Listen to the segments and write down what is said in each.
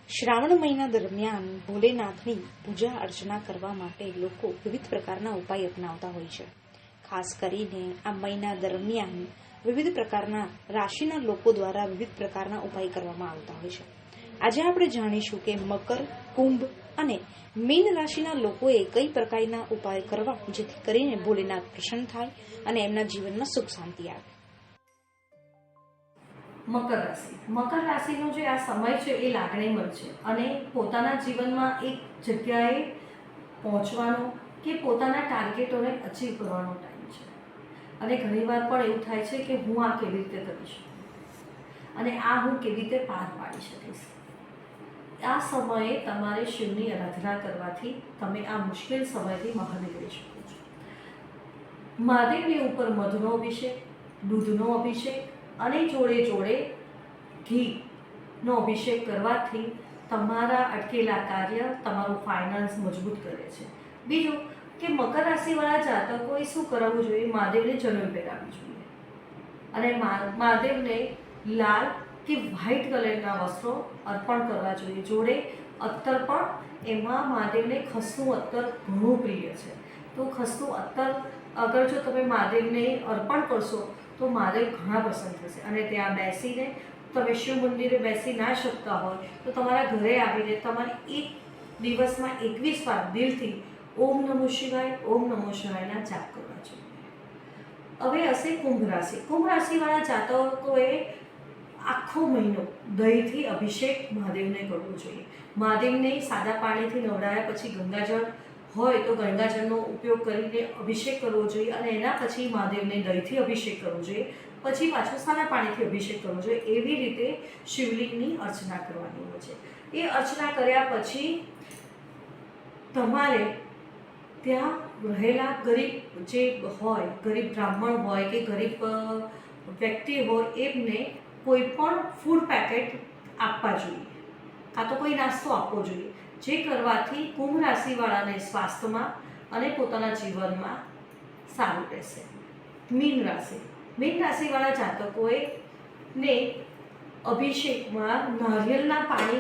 શ્રાવણ મહિના દરમિયાન ભોલેનાથની પૂજા અર્ચના કરવા માટે લોકો વિવિધ પ્રકારના ઉપાય અપનાવતા હોય છે. ખાસ કરીને આ મહિના દરમિયાન વિવિધ પ્રકારના રાશિના લોકો દ્વારા વિવિધ પ્રકારના ઉપાય કરવામાં આવતા હોય છે. આજે આપણે જાણીશું કે મકર, કુંભ અને મીન રાશિના લોકોએ કઈ પ્રકારના ઉપાય કરવા જેથી કરીને ભોલેનાથ પ્રસન્ન થાય અને એમના જીવનમાં સુખ શાંતિ આવે. મકર રાશિનો જે આ સમય છે એ લાગણીમય છે અને પોતાના જીવનમાં એક જગ્યાએ પહોંચવાનો કે પોતાના ટાર્ગેટોને અચીવ કરવાનો ટાઈમ છે. અને ઘણીવાર પણ એવું થાય છે કે હું આ કેવી રીતે કરી શકું અને આ હું કેવી રીતે પાર પાડી શકીશ. આ સમયે તમારે શિવની આરાધના કરવાથી તમે આ મુશ્કેલ સમયથી બહાર નીકળી શકો છો. મહાદેવની ઉપર મધનો અભિષેક, દૂધનો અભિષેક અને જોડે જોડે ઘીનો અભિષેક કરવાથી તમારા અટકેલા કાર્ય, તમારું ફાઇનાન્સ મજબૂત કરે છે. બીજું કે મકર રાશિવાળા જાતકોએ શું કરવું જોઈએ? મહાદેવને જનોઈ પહેરાવવી જોઈએ અને મહાદેવને લાલ કે વ્હાઇટ કલરના વસ્ત્રો અર્પણ કરવા જોઈએ. જોડે અત્તર પણ, એમાં મહાદેવને ખસનું અત્તર ઘણું પ્રિય છે. તો ખસનું અત્તર અગર જો તમે મહાદેવને અર્પણ કરશો તો મહાદેવ ઘણા પ્રસન્ન થશે. અને ત્યાં બેસીને તમે શિવ મંદિરે બેસી ના શકતા હોય તો તમારા ઘરે આવીને તમારે એક દિવસમાં 21 વાર દિલથી ઓમ નમો શિવાય, ઓમ નમો શિવાયના જાપ કરવા જોઈએ. હવે હશે કુંભ રાશિ. કુંભ રાશિવાળા જાતકોએ આખો મહિનો દહીંથી અભિષેક મહાદેવને કરવો જોઈએ. મહાદેવને સાદા પાણીથી નવડાવ્યા પછી ગંગાજળ હોય તો ગંગાજળનો ઉપયોગ કરીને અભિષેક કરવો જોઈએ અને એના પછી મહાદેવને દહીંથી અભિષેક કરવો જોઈએ. પછી પાછો સાદા પાણીથી અભિષેક કરવો જોઈએ. એવી રીતે શિવલિંગની અર્ચના કરવાની હોય છે. એ અર્ચના કર્યા પછી તમારે ત્યાં રહેલા ગરીબ જે હોય, ગરીબ બ્રાહ્મણ હોય કે ગરીબ વ્યક્તિ હોય, એમને કોઈ પણ ફૂડ પેકેટ આપવા જોઈએ, કાં તો કોઈ નાસ્તો આપવો જોઈએ. જે કરવાથી કુંભ રાશિવાળાને સ્વાસ્થ્યમાં અને પોતાના જીવનમાં સારું રહેશે. મીન રાશિવાળા જાતકોએ ને અભિષેકમાં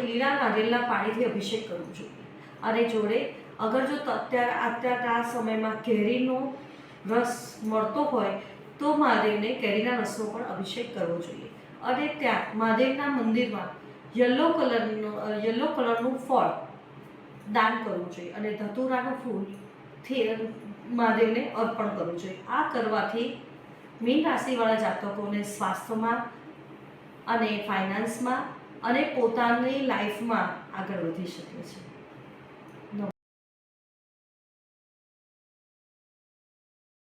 લીલા નારિયેળના પાણીથી અભિષેક કરવો જોઈએ. અને જોડે અગર જો અત્યારે આ સમયમાં કેરીનો રસ મળતો હોય તો મહાદેવને કેરીના રસનો પણ અભિષેક કરવો જોઈએ. અને ત્યાં મહાદેવના મંદિરમાં યલો કલરનું ફળ દાન કરવું જોઈએ અને ધતુરાનું ફૂલથી મહાદેવને અર્પણ કરવું જોઈએ. આ કરવાથી મીન રાશિવાળા જાતકોને સ્વાસ્થ્યમાં અને ફાઇનાન્સમાં અને પોતાની લાઈફમાં આગળ વધી શકે છે.